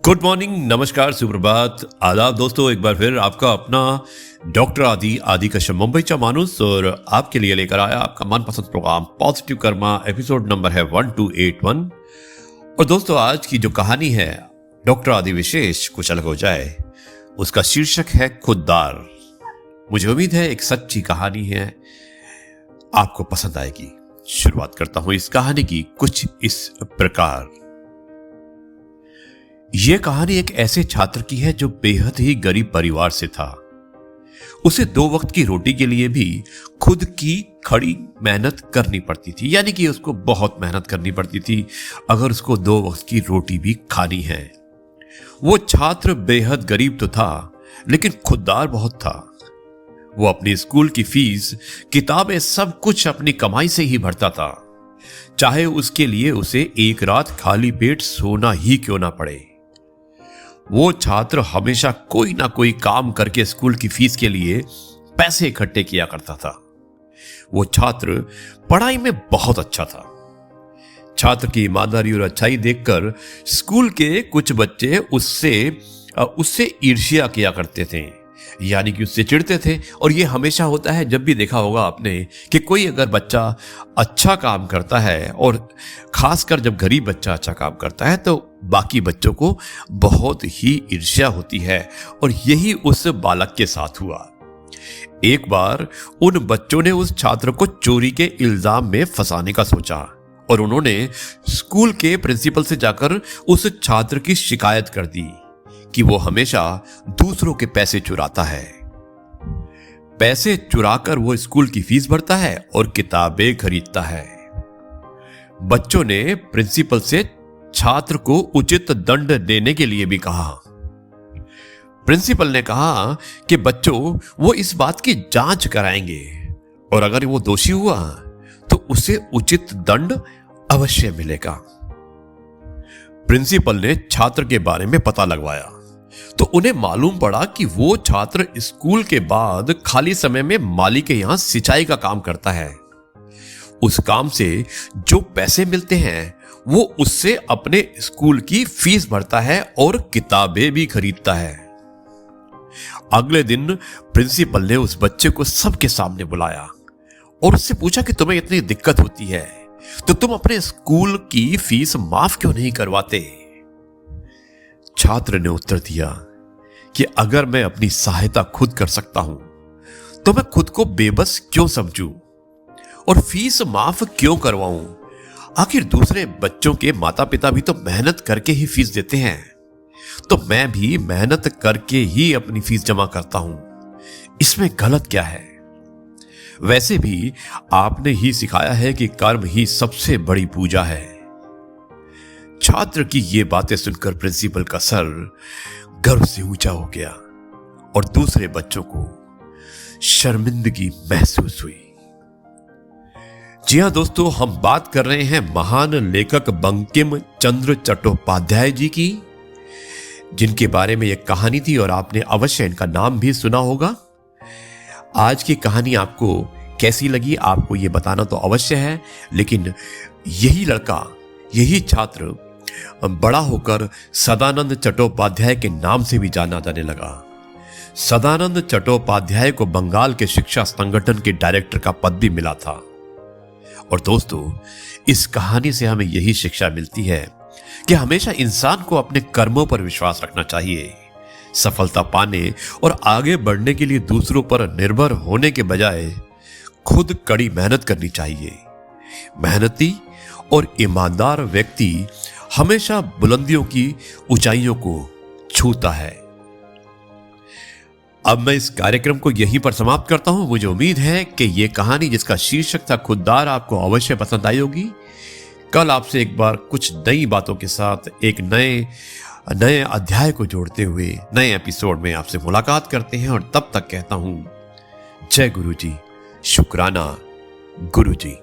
Good morning, नमस्कार, सुप्रभात, आदाब दोस्तों। एक बार फिर आपका अपना डॉक्टर आदि कश्यप मुंबई चा मानुस और आपके लिए लेकर आया आपका मनपसंद program positive karma. Episode number है 1281। और दोस्तों, आज की जो कहानी है डॉक्टर आदि विशेष कुछ अलग हो जाए, उसका शीर्षक है खुददार। मुझे उम्मीद है एक सच्ची कहानी है, आपको पसंद आएगी। शुरुआत करता हूं इस कहानी की कुछ इस प्रकार। यह कहानी एक ऐसे छात्र की है जो बेहद ही गरीब परिवार से था। उसे 2 वक्त की रोटी के लिए भी खुद की खड़ी मेहनत करनी पड़ती थी, यानी कि उसको बहुत मेहनत करनी पड़ती थी अगर उसको 2 वक्त की रोटी भी खानी है। वो छात्र बेहद गरीब तो था, लेकिन खुददार बहुत था। वो अपनी स्कूल की फीस, किताबें, सब कुछ अपनी कमाई से ही भरता था, चाहे उसके लिए उसे एक रात खाली पेट सोना ही क्यों ना पड़े। वो छात्र हमेशा कोई ना कोई काम करके स्कूल की फीस के लिए पैसे इकट्ठे किया करता था। वो छात्र पढ़ाई में बहुत अच्छा था। छात्र की ईमानदारी और अच्छाई देखकर स्कूल के कुछ बच्चे उससे ईर्ष्या किया करते थे, यानी कि उससे चिढ़ते थे। और ये हमेशा होता है, जब भी देखा होगा आपने कि कोई अगर बच्चा अच्छा काम करता है, और खासकर जब गरीब बच्चा अच्छा काम करता है, तो बाकी बच्चों को बहुत ही ईर्ष्या होती है। और यही उस बालक के साथ हुआ। एक बार उन बच्चों ने उस छात्र को चोरी के इल्जाम में फंसाने का सोचा, और उन्होंने स्कूल के प्रिंसिपल से जाकर उस छात्र की शिकायत कर दी कि वो हमेशा दूसरों के पैसे चुराता है। पैसे चुराकर वो स्कूल की फीस भरता है और किताबें खरीदता है। बच्चों ने प्रिंसिपल से छात्र को उचित दंड देने के लिए भी कहा। प्रिंसिपल ने कहा कि बच्चों, वो इस बात की जांच कराएंगे, और अगर वो दोषी हुआ तो उसे उचित दंड अवश्य मिलेगा। प्रिंसिपल ने छात्र के बारे में पता लगवाया, तो उन्हें मालूम पड़ा कि वो छात्र स्कूल के बाद खाली समय में माली के यहां सिंचाई का काम करता है। उस काम से जो पैसे मिलते हैं, वो उससे अपने स्कूल की फीस भरता है और किताबें भी खरीदता है। अगले दिन प्रिंसिपल ने उस बच्चे को सबके सामने बुलाया और उससे पूछा कि तुम्हें इतनी दिक्कत होती है तो तुम अपने स्कूल की फीस माफ क्यों नहीं करवाते। छात्र ने उत्तर दिया कि अगर मैं अपनी सहायता खुद कर सकता हूं तो मैं खुद को बेबस क्यों समझूं और फीस माफ क्यों करवाऊं। आखिर दूसरे बच्चों के माता पिता भी तो मेहनत करके ही फीस देते हैं, तो मैं भी मेहनत करके ही अपनी फीस जमा करता हूं। इसमें गलत क्या है। वैसे भी आपने ही सिखाया है कि कर्म ही सबसे बड़ी पूजा है। छात्र की ये बातें सुनकर प्रिंसिपल का सर गर्व से ऊंचा हो गया और दूसरे बच्चों को शर्मिंदगी महसूस हुई। जी हां दोस्तों, हम बात कर रहे हैं महान लेखक बंकिम चंद्र चट्टोपाध्याय जी की, जिनके बारे में एक कहानी थी और आपने अवश्य इनका नाम भी सुना होगा। आज की कहानी आपको कैसी लगी, आपको यह बताना तो अवश्य है, लेकिन यही लड़का, यही छात्र बड़ा होकर सदानंद चट्टोपाध्याय के नाम से भी जाना जाने लगा। सदानंद चट्टोपाध्याय को बंगाल के शिक्षा संगठन के डायरेक्टर का पद भी मिला था। और दोस्तों, इस कहानी से हमें यही शिक्षा मिलती है कि हमेशा इंसान को अपने कर्मों पर विश्वास रखना चाहिए। सफलता पाने और आगे बढ़ने के लिए दूसरों पर निर्भर होने के बजाय खुद कड़ी मेहनत करनी चाहिए। मेहनती और ईमानदार व्यक्ति हमेशा बुलंदियों की ऊंचाइयों को छूता है। अब मैं इस कार्यक्रम को यहीं पर समाप्त करता हूं। मुझे उम्मीद है कि यह कहानी, जिसका शीर्षक था खुददार, आपको अवश्य पसंद आई होगी। कल आपसे एक बार कुछ नई बातों के साथ एक नए अध्याय को जोड़ते हुए नए एपिसोड में आपसे मुलाकात करते हैं, और तब तक कहता हूं जय गुरु जी, शुक्राना गुरु जी।